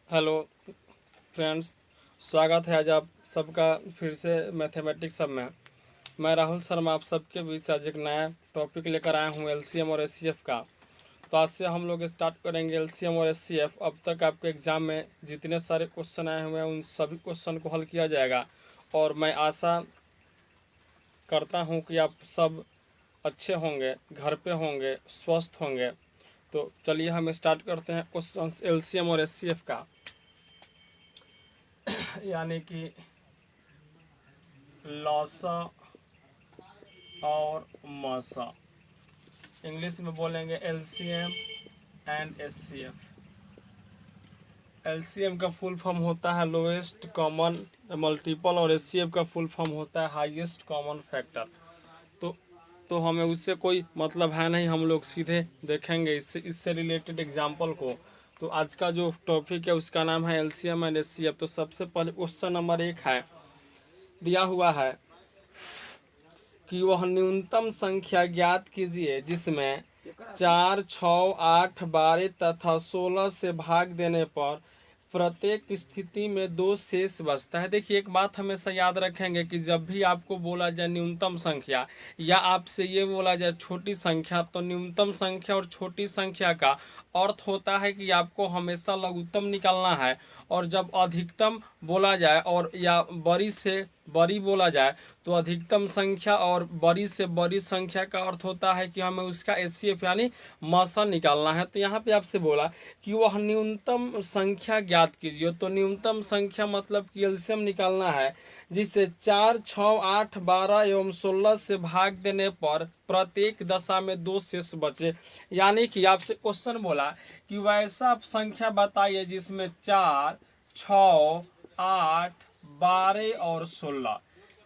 Hello friends, स्वागत है आज आप सबका फिर से मैथमेटिक्स सब में। मैं राहुल शर्मा आप सबके बीच आज एक नया टॉपिक लेकर आया हूँ एलसीएम और एचसीएफ का। तो आज से हम लोग स्टार्ट करेंगे एलसीएम और एचसीएफ। अब तक आपके एग्ज़ाम में जितने सारे क्वेश्चन आए हुए हैं उन सभी क्वेश्चन को हल किया जाएगा और मैं आशा करता हूँ कि आप सब अच्छे होंगे, घर पे होंगे, स्वस्थ होंगे। तो चलिए हम स्टार्ट करते हैं क्वेश्चन एलसीएम और एचसीएफ का, यानी कि लॉसा और मासा। इंग्लिश में बोलेंगे एलसीएम एंड एचसीएफ। एलसीएम का फुल फॉर्म होता है लोएस्ट कॉमन मल्टीपल और एचसीएफ का फुल फॉर्म होता है हाईएस्ट कॉमन फैक्टर। तो हमें उससे कोई मतलब है नहीं, हम लोग सीधे देखेंगे इससे रिलेटेड एग्जाम्पल को। तो आज का जो टॉपिक है उसका नाम है एलसीएम एंड एचसीएफ। तो सबसे पहले क्वेश्चन नंबर 1 है, दिया हुआ है कि वह न्यूनतम संख्या ज्ञात कीजिए जिसमें 4, 6, 8, 12 तथा 16 से भाग देने पर प्रत्येक स्थिति में 2 शेष बचता है। देखिए, एक बात हमेशा याद रखेंगे कि जब भी आपको बोला जाए न्यूनतम संख्या या आपसे ये बोला जाए छोटी संख्या, तो न्यूनतम संख्या और छोटी संख्या का अर्थ होता है कि आपको हमेशा लघुत्तम निकालना है। और जब अधिकतम बोला जाए और या बड़ी से बड़ी बोला जाए तो अधिकतम संख्या और बड़ी से बड़ी संख्या का अर्थ होता है कि हमें उसका एचसीएफ यानी मासा निकालना है। तो यहाँ पे आपसे बोला कि वह न्यूनतम संख्या ज्ञात कीजिए। तो न्यूनतम संख्या मतलब कि एलसीएम निकालना है जिसे 4, 6, 8, 12 एवं 16 से भाग देने पर प्रत्येक दशा में 2 शेष बचे। यानी कि आपसे क्वेश्चन बोला कि वैसा संख्या बताइए जिसमें 4, 6, 8, 12 और 16,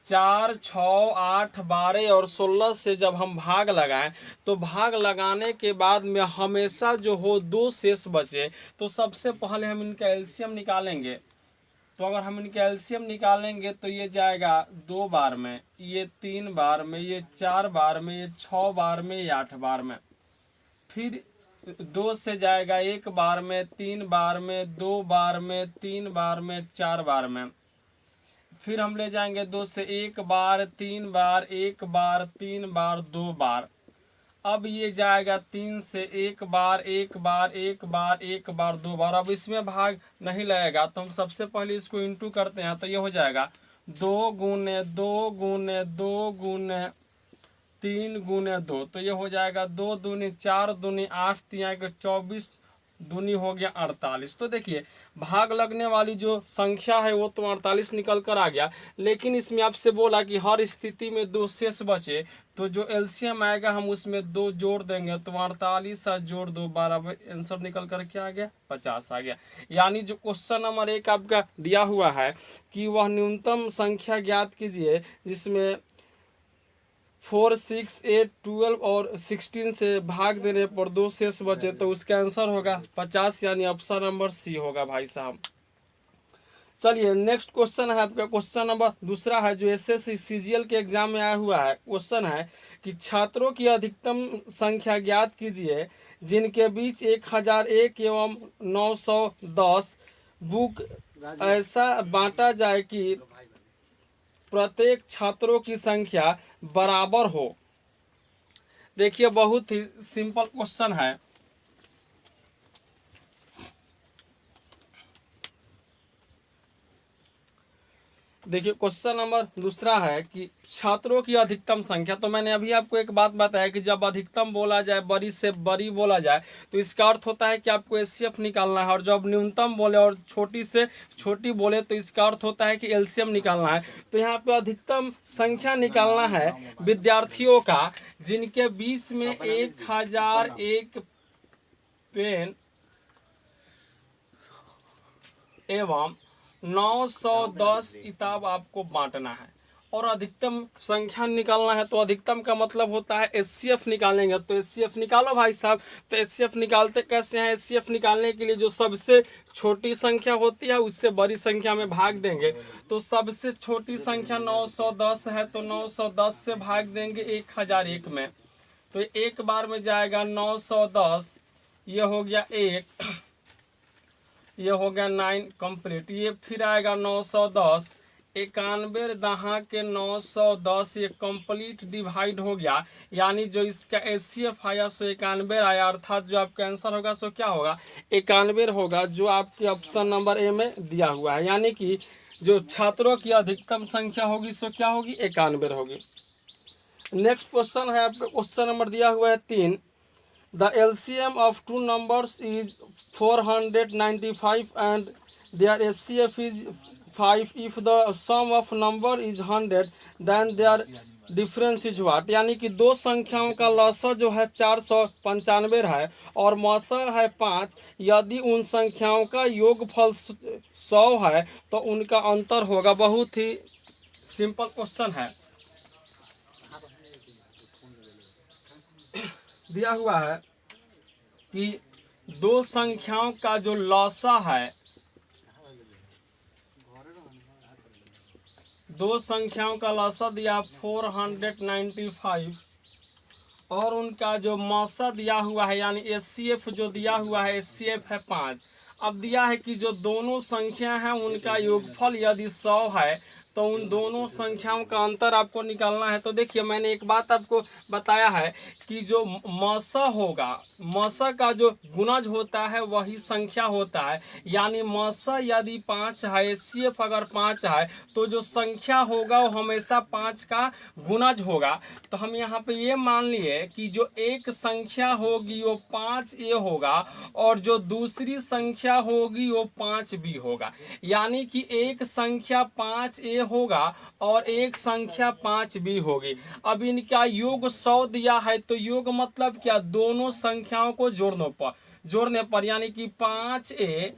4, 6, 8, 12 और 16 से जब हम भाग लगाएं तो भाग लगाने के बाद में हमेशा जो हो 2 शेष बचे। तो सबसे पहले हम इनका एलसीएम निकालेंगे। तो अगर हम इनका एलसीएम निकालेंगे तो ये जाएगा 2 बार में, ये 3 बार में, ये 4 बार में, ये 6 बार में, ये 8 बार में। फिर 2 से जाएगा 1 बार में, 3 बार में, 2 बार में, 3 बार में, 4 बार में। फिर हम ले जाएंगे 2 से 1 बार, 3 बार, 1 बार, 3 बार, 2 बार। अब ये जाएगा 3 से 1 बार, 1 बार, 1 बार, 1 बार, 2 बार। अब इसमें भाग नहीं लगेगा तो हम सबसे पहले इसको इंटू करते हैं। तो ये हो जाएगा 2 गुने 2 गुने 2 गुने 3 गुने 2। तो ये हो जाएगा 2 दूनी 4 दूनी 8 तिया के 24 दूनी हो गया 48। तो देखिए, भाग लगने वाली जो संख्या है वो तो 48 निकल कर आ गया, लेकिन इसमें आपसे बोला कि हर स्थिति में 2 शेष बचे। तो जो एलसीएम आएगा हम उसमें 2 जोड़ देंगे तो 48 जोड़ 2 12, आंसर निकल कर क्या आ गया 50 आ गया। यानी जो क्वेश्चन नंबर 1 आपका दिया हुआ है कि वह न्यूनतम संख्या ज्ञात कीजिए जिसमें 4, 6, 8, 12 और 16 से भाग देने पर 2 शेष बचे, तो उसका आंसर होगा 50, यानी ऑप्शन नंबर सी होगा भाई साहब। चलिए नेक्स्ट क्वेश्चन है आपका, क्वेश्चन नंबर दूसरा है जो एसएससी सीजीएल के एग्जाम में आया हुआ है। क्वेश्चन है कि छात्रों की अधिकतम संख्या ज्ञात कीजिए जिनके बीच 1001 एवं 910 बुक ऐसा बांटा जाए कि प्रत्येक छात्रों की संख्या बराबर हो। देखिए, बहुत ही सिंपल क्वेश्चन है। देखिए, क्वेश्चन नंबर दूसरा है कि छात्रों की अधिकतम संख्या। तो मैंने अभी आपको एक बात बताया कि जब अधिकतम बोला जाए, बड़ी से बड़ी बोला जाए, तो इसका अर्थ होता है कि आपको एचसीएफ निकालना है। और जब न्यूनतम बोले और छोटी से छोटी बोले तो इसका अर्थ होता है कि एलसीएम निकालना है। तो यहाँ पे अधिकतम संख्या निकालना है विद्यार्थियों का जिनके बीच में 1001 पेन एवं 910 किताब आपको बांटना है और अधिकतम संख्या निकालना है। तो अधिकतम का मतलब होता है एचसीएफ निकालेंगे। तो एचसीएफ निकालो भाई साहब। तो एचसीएफ निकालते कैसे हैं? एचसीएफ निकालने के लिए जो सबसे छोटी संख्या होती है उससे बड़ी संख्या में भाग देंगे। तो सबसे छोटी संख्या 910 है, तो 910 से भाग देंगे 1001 में। तो एक बार में जाएगा 910, ये हो गया 1, ये हो गया 9 कंप्लीट। ये फिर आएगा 910, 91 दहा के 910, ये कंप्लीट डिवाइड हो गया। यानी जो इसका HCF आया सो 91 आया, अर्थात जो आपका आंसर होगा सो क्या होगा 91 होगा, जो आपके ऑप्शन नंबर ए में दिया हुआ है। यानी कि जो छात्रों की अधिकतम संख्या होगी सो क्या होगी 91 होगी। नेक्स्ट क्वेश्चन है आपका, क्वेश्चन नंबर दिया हुआ है 3। The LCM of two numbers is 495 and their HCF is 5। If the sum of number is 100 then their difference is what. यानी कि दो संख्याओं का लसा जो है 495 है और मौसा है 5। यदि उन संख्याओं का योगफल 100 है तो उनका अंतर होगा। बहुत ही सिंपल क्वेश्चन है। दिया हुआ है कि दो संख्याओं का जो लसा है, दो संख्याओं का लसा दिया 495 और उनका जो मौसा दिया हुआ है यानी HCF जो दिया हुआ है HCF है 5। अब दिया है कि जो दोनों संख्या है उनका योगफल यदि 100 है तो उन दोनों संख्याओं का अंतर आपको निकालना है। तो देखिए मैंने एक बात आपको बताया है कि जो मौसा होगा, मौसा का जो गुणज होता है वही संख्या होता है। यानी मौसा यदि 5 है, HCF अगर 5 है तो जो संख्या होगा वो हमेशा 5 का गुणज होगा। तो हम यहाँ पे ये मान लिए कि जो एक संख्या होगी वो 5A होगा और जो दूसरी संख्या होगी वो 5B होगा। यानी कि एक संख्या 5A होगा और एक संख्या 5B होगी। अब इनका योग 100 दिया है तो योग मतलब क्या, दोनों संख्याओं को जोड़ने पर यानी कि 5A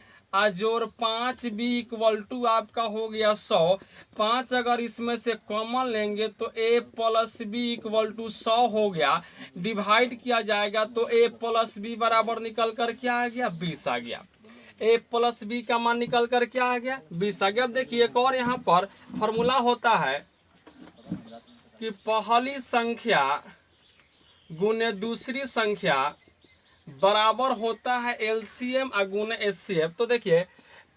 जोड़ 5B इक्वल टू आपका हो गया 100। 5 अगर इसमें से कॉमन लेंगे तो A plus B equal to 100 हो गया। डिवाइड किया जाएगा तो A प्लस B बराबर निकल कर क्या आ गया 20 आ गया। A प्लस B का मान निकल कर क्या आ गया 20 आ गया। अब देखिए एक और यहाँ पर फॉर्मूला होता है कि पहली संख्या गुने दूसरी संख्या बराबर होता है LCM गुने HCF। तो देखिए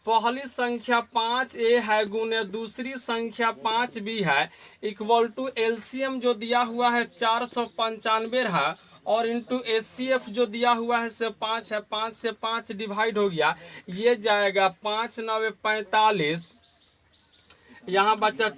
पहली संख्या 5A है गुने दूसरी संख्या 5B है इक्वल टू LCM जो दिया हुआ है 495 है और इंटू HCF जो दिया हुआ है से 5 है। 5 से 5 डिवाइड हो गया, ये जाएगा 5 9 45, यहाँ बचा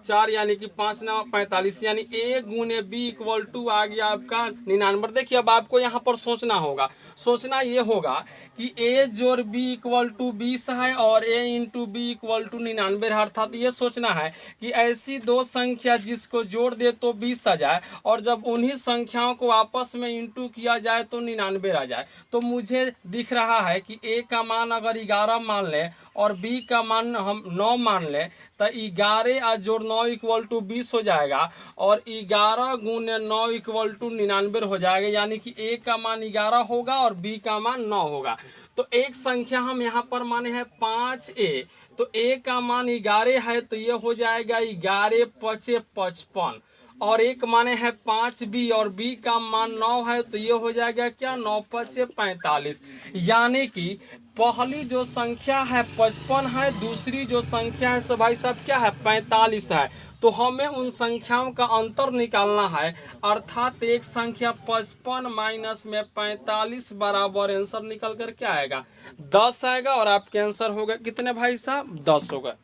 4 यानी कि 5 9 45 यानी A गुने B इक्वल टू आ गया आपका 99। देखिए अब आपको यहाँ पर सोचना ये होगा कि A जोड़ B इक्वल टू 20 है और A into B equal to 99 है। अर्थात ये सोचना है कि ऐसी दो संख्या जिसको जोड़ दे तो 20 आ जाए और जब उन्हीं संख्याओं को आपस में इंटू किया जाए तो 99 आ जाए। तो मुझे दिख रहा है कि A का मान अगर 11 मान लें और B का मान हम 9 मान लें तो 11 जोड़ 9 इक्वल टू 20 हो जाएगा और 11 गुने 9 इक्वल टू 99 हो जाएगा। यानी कि A का मान 11 होगा और B का मान 9 होगा। तो एक संख्या हम यहाँ पर माने हैं 5A, तो A का मान 11 है तो ये हो जाएगा 11 5 55 और एक माने है 5B और B का मान 9 है तो ये हो जाएगा क्या 9 5 45। यानी कि पहली जो संख्या है 55 है, दूसरी जो संख्या है सो भाई साहब क्या है 45 है। तो हमें उन संख्याओं का अंतर निकालना है। अर्थात एक संख्या 55 माइनस में 45 बराबर आंसर निकल कर क्या आएगा 10 आएगा और आपके आंसर होगा कितने भाई साहब 10 होगा।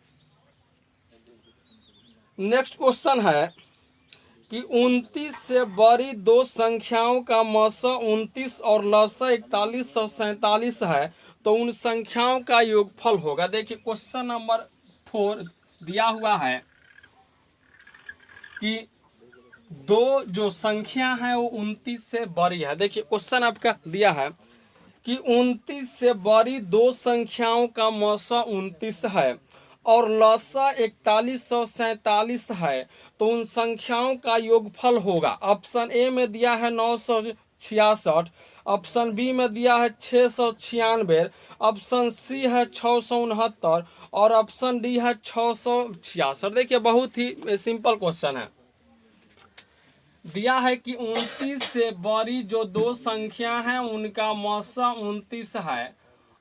नेक्स्ट क्वेश्चन है कि 29 से बड़ी दो संख्याओं का मौसा 29 और लसा 4147 है तो उन संख्याओं का योगफल होगा। देखिए क्वेश्चन नंबर 4 दिया हुआ है कि दो जो संख्या है वो 29 से बड़ी है। देखिए क्वेश्चन आपका दिया है कि 29 से बड़ी दो संख्याओं का मौसा 29 है और लसा 4147 है तो उन संख्याओं का योगफल होगा। ऑप्शन ए में दिया है 966, ऑप्शन बी में दिया है 696, ऑप्शन सी है 669 और ऑप्शन डी है 666। देखिए बहुत ही सिंपल क्वेश्चन है। दिया है कि 29 से बड़ी जो दो संख्या हैं उनका मौसा 29 है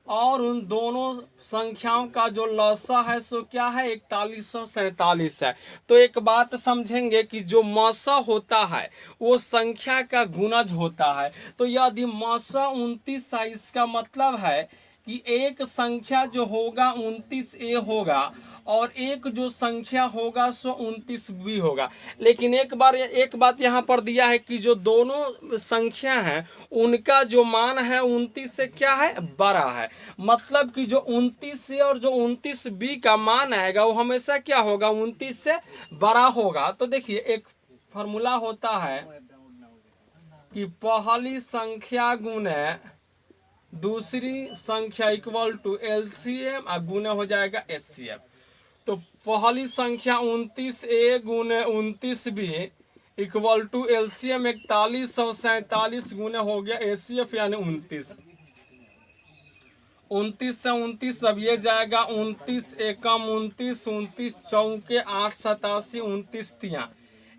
और उन दोनों संख्याओं का जो लसा है सो क्या है 4147 है। तो एक बात समझेंगे कि जो मसा होता है वो संख्या का गुणज होता है। तो यदि मसा 29 है इसका मतलब है कि एक संख्या जो होगा 29A होगा और एक जो संख्या होगा सो 29B होगा। लेकिन एक बात यहाँ पर दिया है कि जो दोनों संख्या हैं उनका जो मान है 29 से क्या है बड़ा है। मतलब कि जो 29 से और जो 29B का मान आएगा वो हमेशा क्या होगा 29 से बड़ा होगा। तो देखिए एक फॉर्मूला होता है कि पहली संख्या गुने दूसरी संख्या इक्वल टू LCM और गुने हो जाएगा HCF। तो पहली संख्या 29A गुने 29B इक्वल टू LCM 4147 गुने हो गया HCF यानी 29। 29 से 29 अब ये जाएगा 29 एकम 29 29 चौके 8 87 29 तिया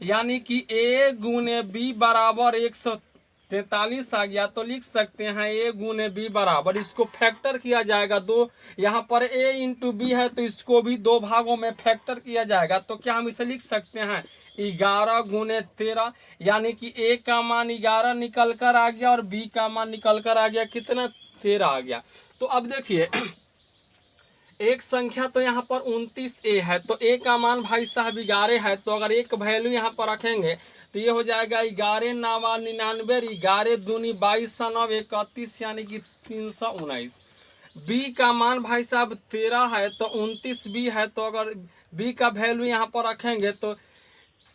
यानी कि A गुने B बराबर 143 आ गया। तो लिख सकते हैं A गुने B बराबर, इसको फैक्टर किया जाएगा दो, यहाँ पर A इंटू B है तो इसको भी दो भागों में फैक्टर किया जाएगा। तो क्या हम इसे लिख सकते हैं 11 गुने 13 यानी कि A का मान 11 निकल कर आ गया और B का मान निकल कर आ गया कितना 13 आ गया। तो अब देखिए एक संख्या तो यहाँ पर 29A है तो A का मान भाई साहब 11 है। तो अगर एक वैल्यू यहाँ पर रखेंगे तो ये हो जाएगा 11 नावा 99 11 दूनी 22 9 31 यानी कि 319। B का मान भाई साहब 13 है तो 29B है। तो अगर B का वैल्यू यहाँ पर रखेंगे तो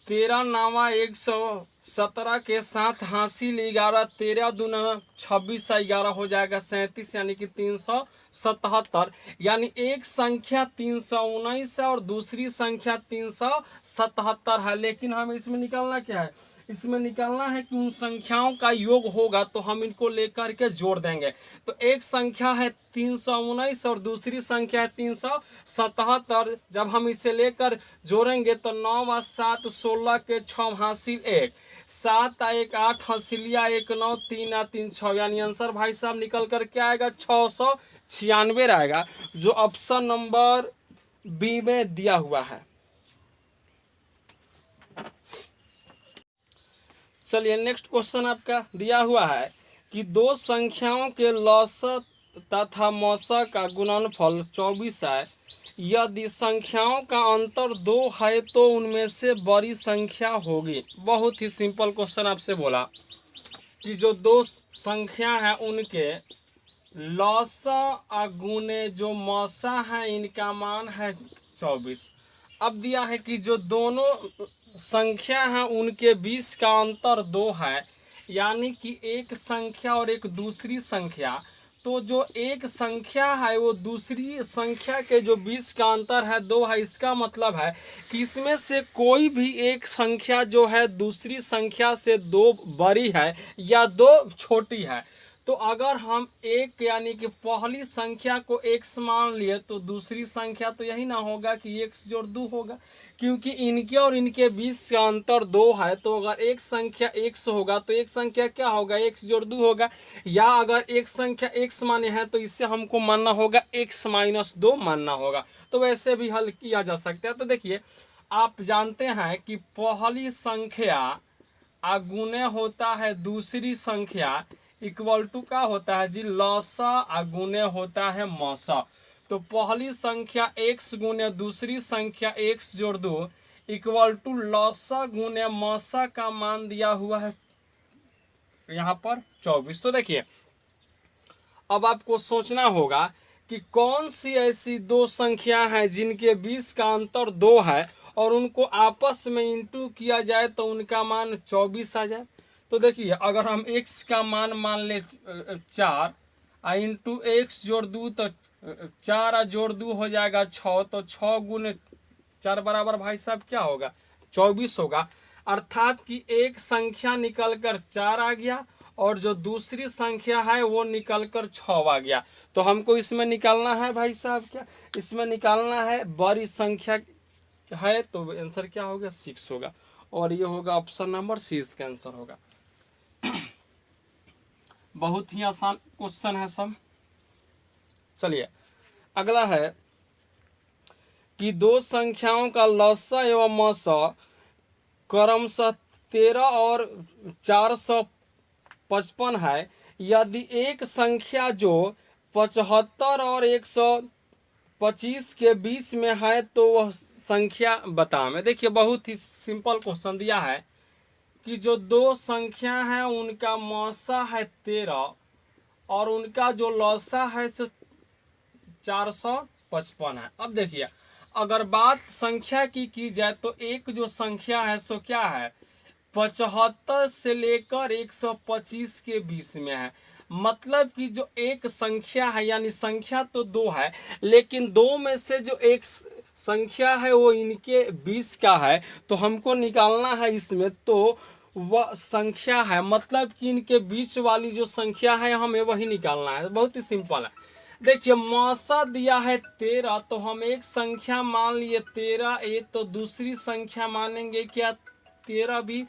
13 नावा 117 के साथ हासिल 11 13 दूना 26 11 हो जाएगा 37 यानी कि 377। यानी एक संख्या 319 है और दूसरी संख्या 377 है। लेकिन हमें इसमें निकालना क्या है, इसमें निकालना है कि उन संख्याओं का योग होगा तो हम इनको लेकर के जोड़ देंगे। तो एक संख्या है 319 और दूसरी संख्या है 377। जब हम इसे लेकर जोड़ेंगे तो 9 व 7 16 के 6 हासिल 1 7 1 8 हसिलिया 1 9 3 3 6 यानी आंसर भाई साहब निकल कर क्या आएगा 696 आएगा जो ऑप्शन नंबर बी में दिया हुआ है। चलिए नेक्स्ट क्वेश्चन आपका दिया हुआ है कि दो संख्याओं के लसा तथा मसा का गुणनफल 24 है। यदि संख्याओं का अंतर 2 है तो उनमें से बड़ी संख्या होगी। बहुत ही सिंपल क्वेश्चन आपसे बोला कि जो दो संख्या है उनके लसा गुने जो मसा है इनका मान है 24। अब दिया है कि जो दोनों संख्या है उनके बीच का अंतर 2 है यानी कि एक संख्या और एक दूसरी संख्या। तो जो एक संख्या है वो दूसरी संख्या के जो बीच का अंतर है 2 है। इसका मतलब है कि इसमें से कोई भी एक संख्या जो है दूसरी संख्या से 2 बड़ी है या 2 छोटी है। तो अगर हम एक यानी कि पहली संख्या को x मान लिए तो दूसरी संख्या तो यही ना होगा कि x जोड़ 2 होगा, क्योंकि इनके और इनके बीच का अंतर 2 है। तो अगर एक संख्या x होगा तो एक संख्या क्या होगा x जोड़ 2 होगा। या अगर एक संख्या x माने हैं तो इससे हमको मानना होगा x माइनस 2 मानना होगा। तो वैसे भी हल किया जा सकता है। तो देखिए आप जानते हैं कि पहली संख्या गुने होता है दूसरी संख्या इक्वल टू का होता है जी लसा गुने होता है मसा। तो पहली संख्या x गुने दूसरी संख्या x जोड़ 2 इक्वल टू लसा गुने मसा का मान दिया हुआ है यहाँ पर 24। तो देखिए अब आपको सोचना होगा कि कौन सी ऐसी दो संख्या है जिनके बीच का अंतर 2 है और उनको आपस में इंटू किया जाए तो उनका मान 24 आ जाए। तो देखिए अगर हम x का मान ले 4 इंटू एक्स जोड़ 2 तो 4 जोड़ 2 हो जाएगा 6। तो 6 गुने 4 बराबर भाई साहब क्या होगा 24 होगा। अर्थात कि एक संख्या निकल कर 4 आ गया और जो दूसरी संख्या है वो निकल कर 6 आ गया। तो हमको इसमें निकालना है भाई साहब क्या, इसमें निकालना है बड़ी संख्या है। तो आंसर क्या होगा 6 होगा और ये होगा ऑप्शन नंबर सी इसका आंसर होगा। बहुत ही आसान क्वेश्चन है सब। चलिए अगला है कि दो संख्याओं का लसा एवं मसा क्रमशः 13 और 455 है। यदि एक संख्या जो 75 और 125 के बीच में है तो वह संख्या बता में। देखिए बहुत ही सिंपल क्वेश्चन दिया है कि जो दो संख्या है उनका मसा है 13 और उनका जो लसा है सो 455 है। अब देखिए अगर बात संख्या की जाए तो एक जो संख्या है सो क्या है 75 से लेकर 125 के बीच में है। मतलब कि जो एक संख्या है यानी संख्या तो दो है लेकिन दो में से जो एक संख्या है वो इनके बीच का है तो हमको निकालना है इसमें तो वह संख्या है मतलब कि इनके बीच वाली जो संख्या है हमें वही निकालना है। बहुत ही सिंपल है। देखिए मौसा दिया है 13 तो हम एक संख्या मान लिए 13 ए तो दूसरी संख्या मानेंगे क्या 13 भी,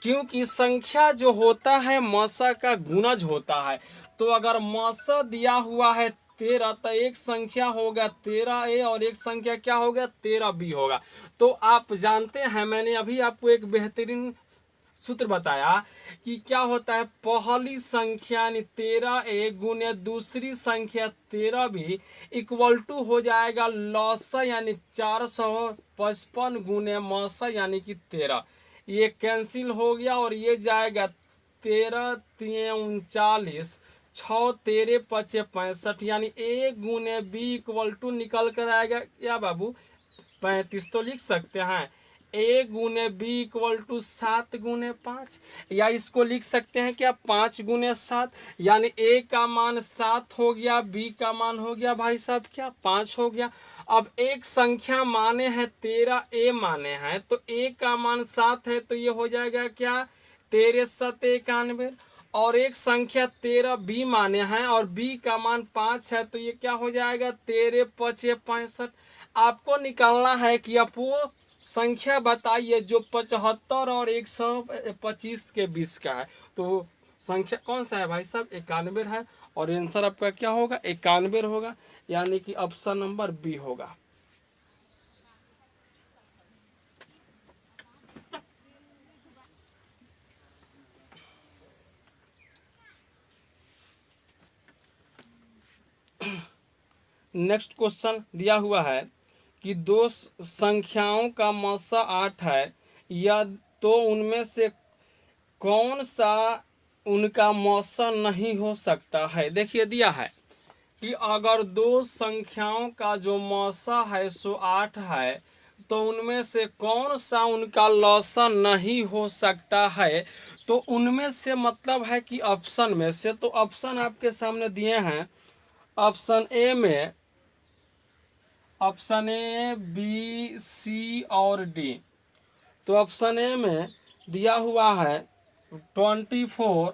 क्योंकि संख्या जो होता है मौसा का गुणज होता है। तो अगर मौसा दिया हुआ है 13 तो एक संख्या होगा 13 ए और एक संख्या क्या होगा 13 बी होगा। तो आप जानते हैं मैंने अभी आपको एक बेहतरीन सूत्र बताया कि क्या होता है पहली संख्या यानी 13 ए गुने दूसरी संख्या 13 भी इक्वल टू हो जाएगा लसा यानी 455 गुने मौसा यानी कि 13। ये कैंसिल हो गया और ये जाएगा 13 3 39 6 13 5 65 यानी ए गुने बी इक्वल टू निकल कर आएगा क्या बाबू 35। तो लिख सकते हैं ए गुने बी इक्वल टू 7 गुने 5 या इसको लिख सकते हैं क्या 5 गुने 7 यानी ए का मान 7 हो गया बी का मान हो गया भाई साहब क्या 5 हो गया। अब एक संख्या माने हैं 13 ए माने हैं तो ए का मान 7 है तो ये हो जाएगा क्या 13 7 91 और एक संख्या 13 बी माने हैं और बी का मान 5 है तो ये क्या हो जाएगा 13 5 65। आपको निकालना है कि आप वो संख्या बताइए जो 75 और 125 के बीच का है। तो संख्या कौन सा है भाई साहब 91 है और आंसर आपका क्या होगा 91 होगा यानी कि ऑप्शन नंबर बी होगा। नेक्स्ट क्वेश्चन दिया हुआ है कि दो संख्याओं का मौसा 8 है या तो उनमें से कौन सा उनका मौसा नहीं हो सकता है। देखिए दिया है कि अगर दो संख्याओं का जो मौसा है सो 8 है तो उनमें से कौन सा उनका लौसा नहीं हो सकता है। तो उनमें से मतलब है कि ऑप्शन में से। तो ऑप्शन आपके सामने दिए हैं ऑप्शन ए में ऑप्शन ए बी सी और डी। तो ऑप्शन ए में दिया हुआ है 24,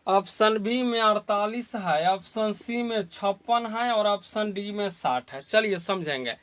ऑप्शन बी में 48 है, ऑप्शन सी में 56 है और ऑप्शन डी में 60 है। चलिए समझेंगे।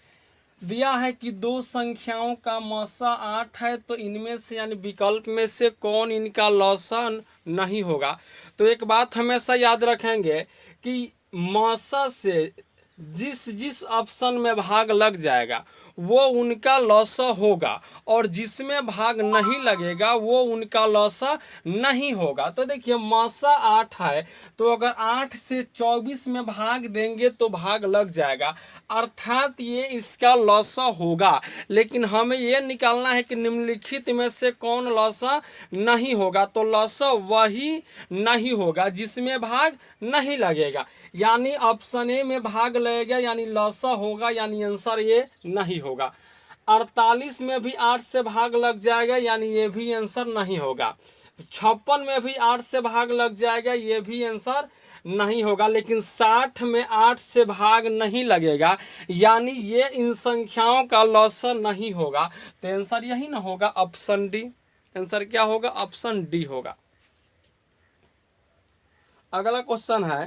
दिया है कि दो संख्याओं का मौसा 8 है तो इनमें से यानी विकल्प में से कौन इनका लौसा नहीं होगा। तो एक बात हमेशा याद रखेंगे कि मौसा से जिस जिस ऑप्शन में भाग लग जाएगा वो उनका लौसा होगा और जिसमें भाग नहीं लगेगा वो उनका लौसा नहीं होगा। तो देखिए मौसा 8 है तो अगर 8 से 24 में भाग देंगे तो भाग लग जाएगा अर्थात ये इसका लौसा होगा। लेकिन हमें ये निकालना है कि निम्नलिखित में से कौन लौसा नहीं होगा। तो लौसा वही नहीं होगा जिसमें भाग नहीं लगेगा यानी ऑप्शन ए में भाग लगेगा यानी लौसा होगा यानी आंसर ये नहीं होगा। 48 में भी 8 से भाग लग जाएगा यानी ये भी आंसर नहीं होगा। 56 में भी 8 से भाग लग जाएगा ये भी आंसर नहीं होगा। लेकिन 60 में 8 से भाग नहीं लगेगा यानी ये इन संख्याओं का लौसा नहीं होगा। तो आंसर यही ना होगा ऑप्शन डी। आंसर क्या होगा ऑप्शन डी होगा। अगला क्वेश्चन है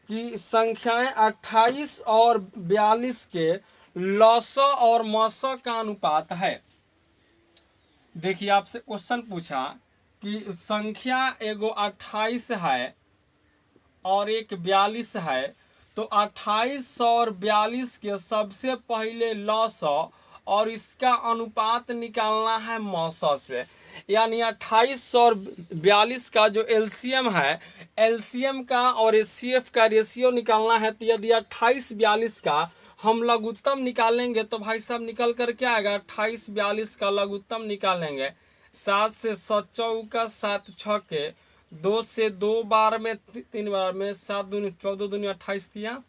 कि संख्याएं 28 और 42 के लौसा और मौसा का अनुपात है। देखिए आपसे क्वेश्चन पूछा कि संख्या एगो 28 है और एक 42 है, तो 2800 और 42 के सबसे पहले लॉ और इसका अनुपात निकालना है मौसा से। यानी 2800 और 42 का जो एलसीएम है, एलसीएम का और एचसीएफ का रेशियो निकालना है। तो यदि 2842 का हम लघुत्तम निकालेंगे तो भाई साहब निकल कर क्या आएगा, 2842 का लघुत्तम निकालेंगे, 7 से 7 चौका 7 छके, 2 से 2 बार में 3 बार में 7 दूनी 14 दूनी 28 दिया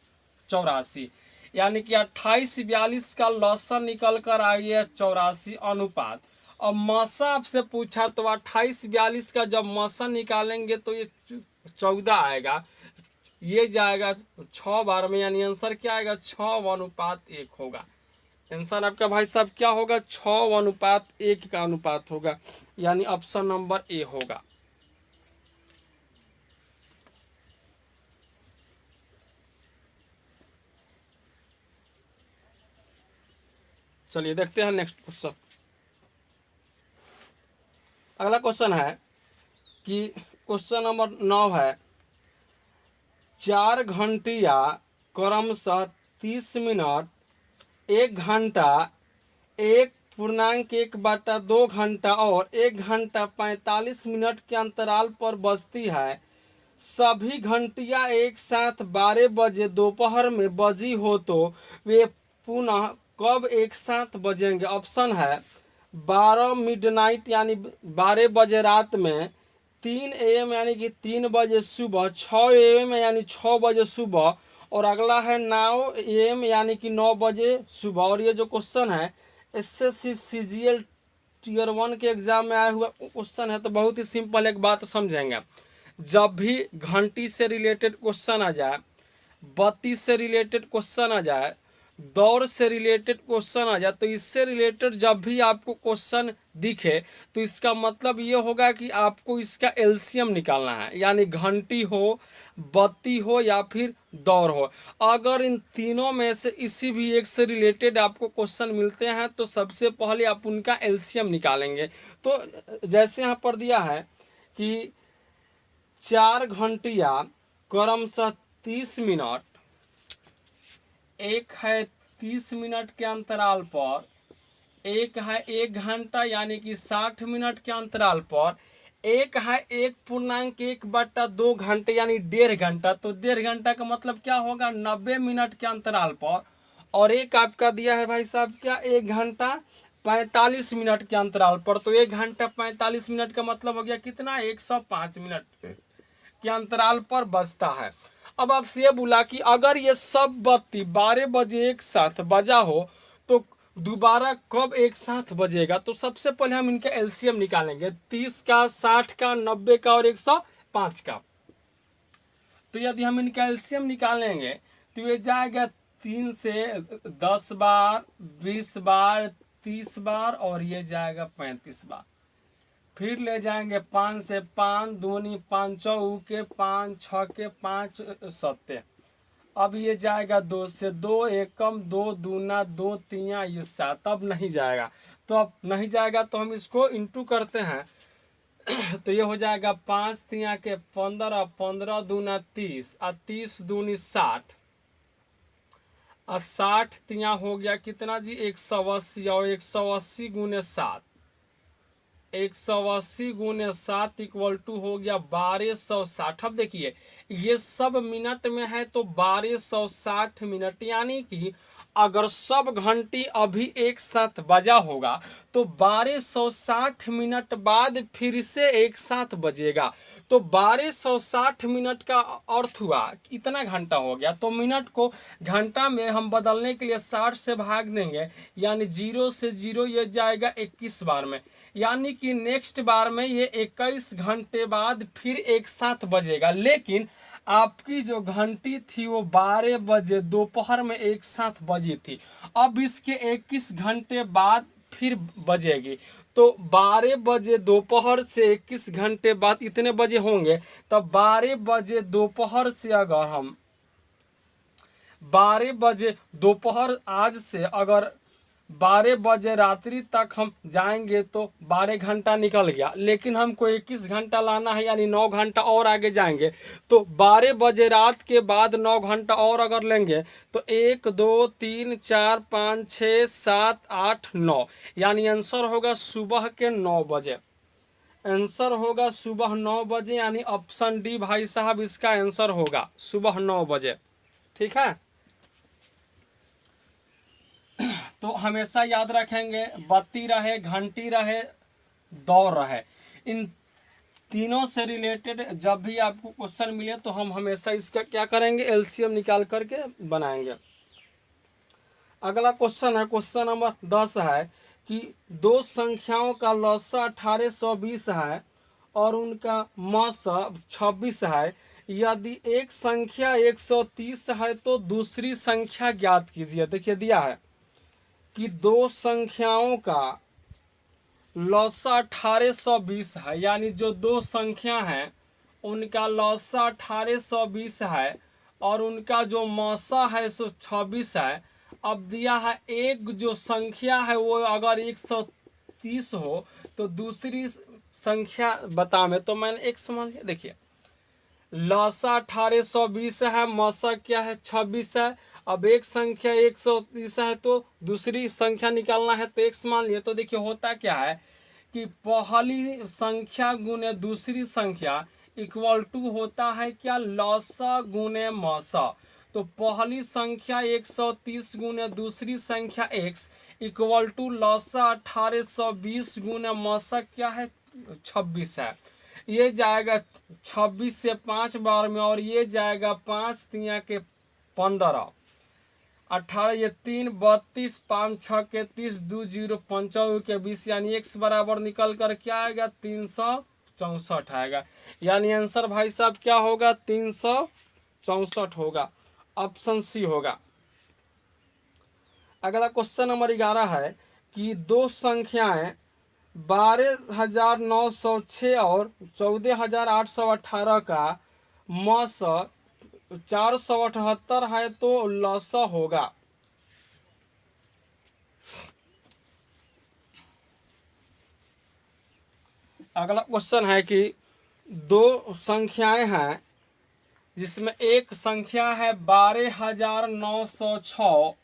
84। यानी कि 2842 का लॉसन निकल कर आ गया 84 अनुपात। अब मसा आपसे पूछा तो 2842 का जब मसा निकालेंगे तो ये 14 आएगा, ये जाएगा 6 बार में, यानी आंसर क्या आएगा 6:1 होगा। आंसर आपका भाई साहब क्या होगा, 6:1 का अनुपात होगा, यानी ऑप्शन नंबर ए होगा। चलिए देखते हैं नेक्स्ट क्वेश्चन। अगला क्वेश्चन है कि क्वेश्चन नंबर 9 है, 4 घंटिया क्रमशः 30 मिनट, 1 घंटा, 1.1/2 घंटा और 1 घंटा 45 मिनट के अंतराल पर बजती है। सभी घंटियां एक साथ 12 बजे दोपहर में बजी हो तो वे पुनः कब एक साथ बजेंगे। ऑप्शन है 12 मिडनाइट यानी 12 बजे रात में, 3 AM यानी कि 3 बजे सुबह, 6 AM यानी 6 बजे सुबह, और अगला है 9 AM यानी कि 9 बजे सुबह। और ये जो क्वेश्चन है SSC CGL टियर 1 के एग्जाम में आया हुआ क्वेश्चन है। तो बहुत ही सिंपल एक बात समझेंगे, जब भी घंटी से रिलेटेड क्वेश्चन आ जाए, बत्ती से रिलेटेड क्वेश्चन आ जाए, दौर से रिलेटेड क्वेश्चन आ जाए, तो इससे रिलेटेड जब भी आपको क्वेश्चन दिखे तो इसका मतलब ये होगा कि आपको इसका एलसीएम निकालना है। यानी घंटी हो, बत्ती हो या फिर दौर हो, अगर इन तीनों में से किसी भी एक से रिलेटेड आपको क्वेश्चन मिलते हैं तो सबसे पहले आप उनका एलसीएम निकालेंगे। तो जैसे यहाँ पर दिया है कि 4 घंटिया क्रमशः 30 मिनट, एक है 30 मिनट के अंतराल पर, एक है 1 घंटा यानी कि 60 मिनट के अंतराल पर, एक है 1.1/2 घंटे यानी 1.5 घंटा। तो 1.5 घंटा का मतलब क्या होगा, 90 मिनट के अंतराल पर, और एक आपका दिया है भाई साहब क्या, 1 घंटा 45 मिनट के अंतराल पर। तो 1 घंटा 45 मिनट का मतलब हो गया कितना, 105 मिनट के अंतराल पर बजता है। अब आपसे ये बोला कि अगर ये सब बत्ती 12 बजे एक साथ बजा हो तो दोबारा कब एक साथ बजेगा। तो सबसे पहले हम इनका एलसीएम निकालेंगे, 30 का, 60 का, 90 का और 105 का। तो यदि हम इनका एलसीएम निकालेंगे तो ये जाएगा 3 से 10 बार, 20 बार, 30 बार और ये जाएगा 35 बार। फिर ले जाएंगे 5 से 5 दूनी 5 चौके 5 छके 5 सत्ते। अब ये जाएगा 2 से 2 एकम 2 दूना 2 तिया ये 7। अब नहीं जाएगा, तो अब नहीं जाएगा तो हम इसको इंटू करते हैं। तो ये हो जाएगा 5 तिया के 15, 15 दूना 30 और 30 दूनी 60 और 60 तिया हो गया कितना जी, 180 और 180 गुने 7, 180 गुने 7 इक्वल टू हो गया 1260। अब देखिए ये सब मिनट में है तो 1260 मिनट, यानी कि अगर सब घंटी अभी एक साथ बजा होगा तो 1260 मिनट बाद फिर से एक साथ बजेगा। तो 1260 मिनट का अर्थ हुआ इतना घंटा हो गया। तो मिनट को घंटा में हम बदलने के लिए 60 से भाग देंगे, यानी 0 से 0 ये जाएगा 21 बार में, यानी कि नेक्स्ट बार में ये 21 घंटे बाद फिर एक साथ बजेगा। लेकिन आपकी जो घंटी थी वो 12 बजे दोपहर में एक साथ बजी थी, अब इसके 21 घंटे बाद फिर बजेगी। तो 12 बजे दोपहर से 21 घंटे बाद इतने बजे होंगे। तब 12 बजे दोपहर से अगर हम 12 बजे दोपहर आज से अगर 12 बजे रात्रि तक हम जाएंगे तो 12 घंटा निकल गया, लेकिन हमको 21 घंटा लाना है यानी 9 घंटा और आगे जाएंगे। तो 12 बजे रात के बाद 9 घंटा और अगर लेंगे तो 1 2 3 4 5 6 7 8 9, यानी आंसर होगा सुबह के 9 बजे। आंसर होगा सुबह 9 बजे, यानी ऑप्शन डी भाई साहब इसका आंसर होगा सुबह 9 बजे। ठीक है, तो हमेशा याद रखेंगे, बत्ती रहे, घंटी रहे, दौर रहे, इन तीनों से रिलेटेड जब भी आपको क्वेश्चन मिले तो हम हमेशा इसका क्या करेंगे, एलसीएम निकाल करके बनाएंगे। अगला क्वेश्चन है, क्वेश्चन नंबर 10 है कि दो संख्याओं का लसा 1820 है और उनका मसा 26 है। यदि एक संख्या 130 है तो दूसरी संख्या ज्ञात कीजिए। देखिए दिया है कि दो संख्याओं का लसा 1820 है, यानी जो दो संख्या हैं उनका लसा 1820 है और उनका जो मसा है सो 26 है। अब दिया है एक जो संख्या है वो अगर 130 हो तो दूसरी संख्या बता में, तो मैंने एक समझ लिया। देखिए लसा 1820 है, मसा क्या है 26 है। अब एक संख्या 130 है तो दूसरी संख्या निकालना है तो x मान लिया। तो देखिए होता क्या है कि पहली संख्या गुने दूसरी संख्या इक्वल टू होता है क्या, लसा गुने मसा। तो पहली संख्या 130 गुने दूसरी संख्या x इक्वल टू लसा 1820 गुने मसा क्या है 26 है। ये जाएगा 26 से 5 बार में और ये जाएगा 5 तिया के 15, 18 ये 3 32, 5 6 के 30, 2 0 5 के 20, यानी x बराबर निकल कर क्या आएगा 364 आएगा। यानी आंसर भाई साहब क्या होगा 364 होगा, ऑप्शन सी होगा। अगला क्वेश्चन नंबर 11 है कि दो संख्याएं 12,906 और 14,818 का मस 478 है तो लस होगा। अगला क्वेश्चन है कि दो संख्याएं हैं जिसमें एक संख्या है 12,906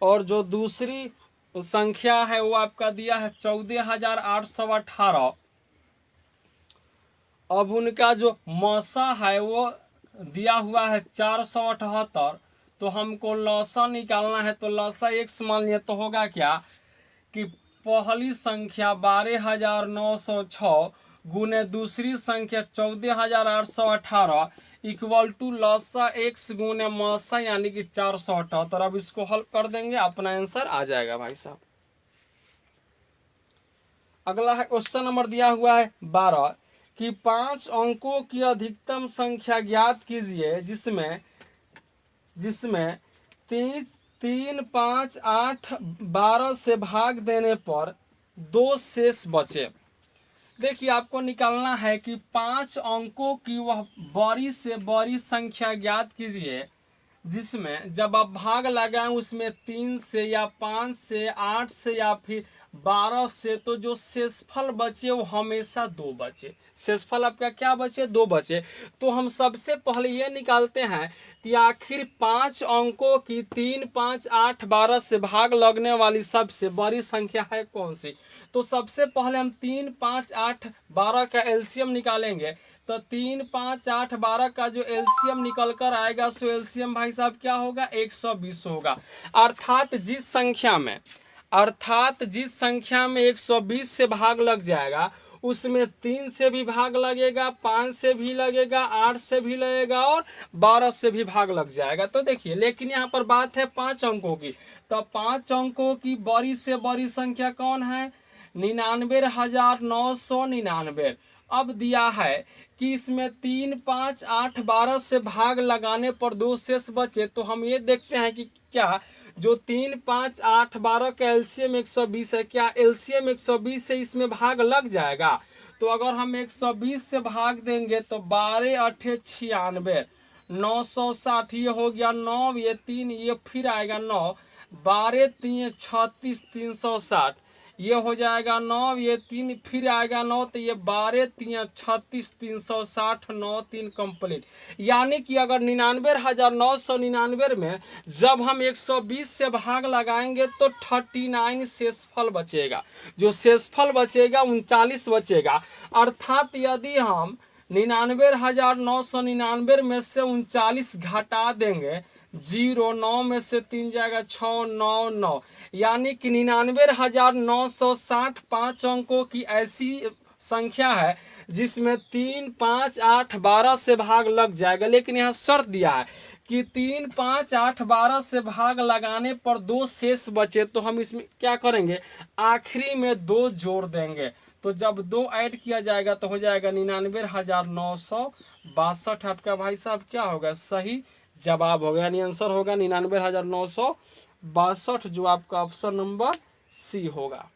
और जो दूसरी संख्या है वो आपका दिया है 14,818। अब उनका जो मसा है वो दिया हुआ है 478, तो हमको लसा निकालना है। तो लसा x मान लिया तो होगा क्या कि पहली संख्या 12,906 गुने दूसरी संख्या 14,818 इक्वल टू लसा x गुने मसा यानी कि 478। अब इसको हल कर देंगे, अपना आंसर आ जाएगा भाई साहब। अगला है क्वेश्चन नंबर दिया हुआ है 12 कि 5 अंकों की अधिकतम संख्या ज्ञात कीजिए जिसमें 3 5 8 12 से भाग देने पर 2 शेष बचे। देखिए आपको निकालना है कि 5 अंकों की वह बड़ी से बड़ी संख्या ज्ञात कीजिए जिसमें जब आप भाग लगाएं उसमें 3 से या 5 से 8 से या फिर 12 से, तो जो शेषफल बचे वो हमेशा 2 बचे। शेषफल आपका क्या बचे 2 बचे। तो हम सबसे पहले ये निकालते हैं कि आखिर 5 अंकों की 3 5 8 12 से भाग लगने वाली सबसे बड़ी संख्या है कौन सी। तो सबसे पहले हम 3 5 8 12 का एलसीएम निकालेंगे। तो 3 5 8 12 का जो एलसीएम निकल कर आएगा सो एलसीएम भाई साहब क्या होगा 120 होगा। अर्थात जिस संख्या में 120 से भाग लग जाएगा उसमें 3 से भी भाग लगेगा, 5 से भी लगेगा, 8 से भी लगेगा और 12 से भी भाग लग जाएगा। तो देखिए लेकिन यहाँ पर बात है 5 अंकों की। तो 5 अंकों की बड़ी से बड़ी संख्या कौन है 99,999। अब दिया है कि इसमें 3 5 8 12 से भाग लगाने पर 2 शेष बचे। तो हम ये देखते हैं कि क्या जो 3 5 8 12 का एलसीएम 120 है, क्या एलसीएम 120 से इसमें भाग लग जाएगा। तो अगर हम 120 से भाग देंगे तो 12 8 96, 960 ये हो गया 9, ये 3 ये फिर आएगा 9, 12 3 36 360, ये हो जाएगा 9, ये 3 फिर आएगा 9, तो ये 12 3 36 360 9 3 कंप्लीट। यानी कि अगर 99,999 में जब हम 120 से भाग लगाएंगे तो 39 शेषफल बचेगा। जो शेषफल बचेगा 39 बचेगा। अर्थात यदि हम 99,999 में से 39 घटा देंगे, 0 9 में से 3 जाएगा 6 9 9, यानी कि 99,960 5 अंकों की ऐसी संख्या है जिसमें 3 5 8 12 से भाग लग जाएगा। लेकिन यहाँ शर्त दिया है कि 3 5 8 12 से भाग लगाने पर 2 शेष बचे, तो हम इसमें क्या करेंगे, आखिरी में 2 जोड़ देंगे। तो जब 2 ऐड किया जाएगा तो हो जाएगा 99,962। आपका भाई साहब क्या होगा, सही जवाब होगा, यानी आंसर होगा 99,962, जो आपका ऑप्शन नंबर सी होगा।